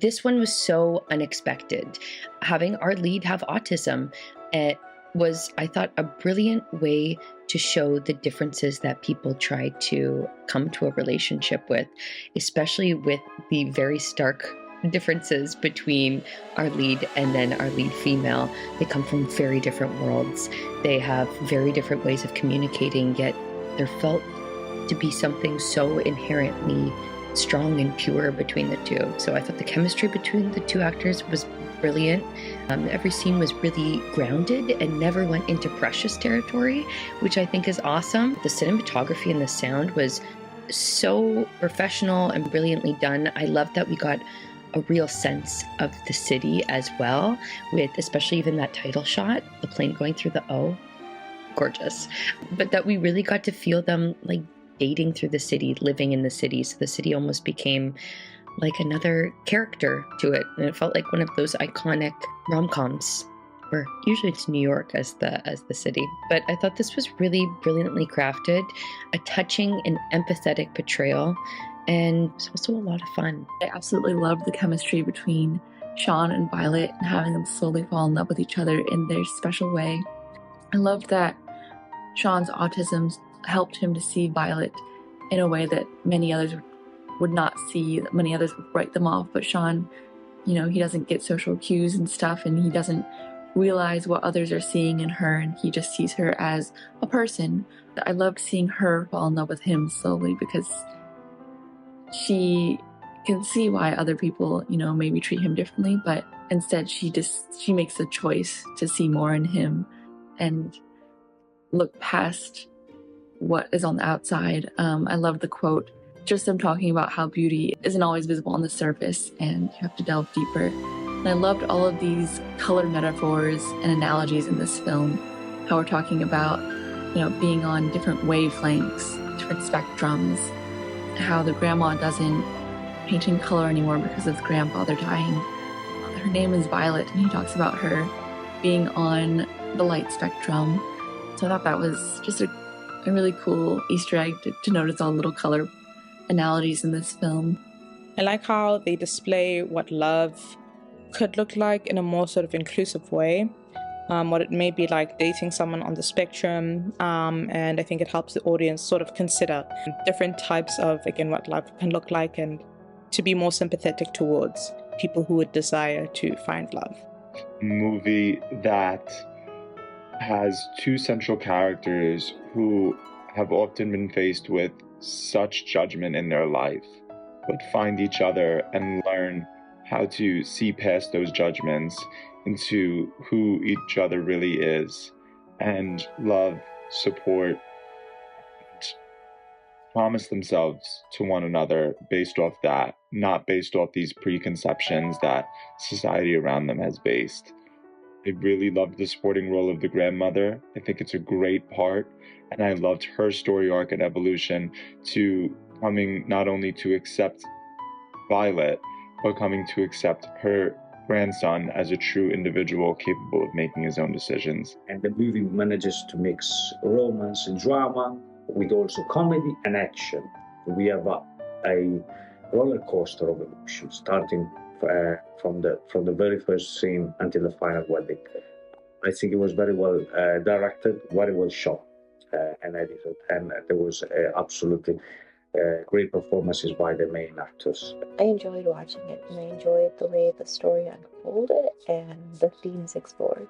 This one was so unexpected. Having our lead have autism, it was, I thought, a brilliant way to show the differences that people try to come to a relationship with, especially with the very stark differences between our lead and then our lead female. They come from very different worlds. They have very different ways of communicating, yet there felt to be something so inherently strong and pure between the two. So I thought the chemistry between the two actors was brilliant. Every scene was really grounded and never went into precious territory, which I think is awesome. The cinematography and the sound was so professional and brilliantly done. I love that we got a real sense of the city as well, with especially even that title shot, the plane going through the O. Gorgeous. But that we really got to feel them like dating through the city, living in the city. So the city almost became like another character to it. And it felt like one of those iconic rom-coms where usually it's New York as the city. But I thought this was really brilliantly crafted, a touching and empathetic portrayal, and it was also a lot of fun. I absolutely loved the chemistry between Shawn and Violet and having them slowly fall in love with each other in their special way. I loved that Shawn's autism helped him to see Violet in a way that many others would not see, that many others would write them off. But Shawn, he doesn't get social cues and stuff, and he doesn't realize what others are seeing in her, and he just sees her as a person. I loved seeing her fall in love with him slowly, because she can see why other people, maybe treat him differently, but instead she makes a choice to see more in him and look past what is on the outside. I love the quote, just them talking about how beauty isn't always visible on the surface and you have to delve deeper. And I loved all of these color metaphors and analogies in this film, how we're talking about, being on different wavelengths, different spectrums, how the grandma doesn't paint in color anymore because of the grandfather dying. Her name is Violet, and he talks about her being on the light spectrum. So I thought that was just a really cool Easter egg to notice all the little color analogies in this film. I like how they display what love could look like in a more sort of inclusive way, what it may be like dating someone on the spectrum, and I think it helps the audience sort of consider different types of, again, what love can look like, and to be more sympathetic towards people who would desire to find love. Movie that has two central characters who have often been faced with such judgment in their life, but find each other and learn how to see past those judgments into who each other really is, and love, support, promise themselves to one another based off that, not based off these preconceptions that society around them has based. I really loved the supporting role of the grandmother. I think it's a great part, and I loved her story arc and evolution to coming not only to accept Violet, but coming to accept her grandson as a true individual capable of making his own decisions. And the movie manages to mix romance and drama with also comedy and action. We have a roller coaster of emotions, starting from the very first scene until the final wedding. I think it was very well directed, very well shot and edited, and there was absolutely great performances by the main actors. I enjoyed watching it, and I enjoyed the way the story unfolded and the themes explored.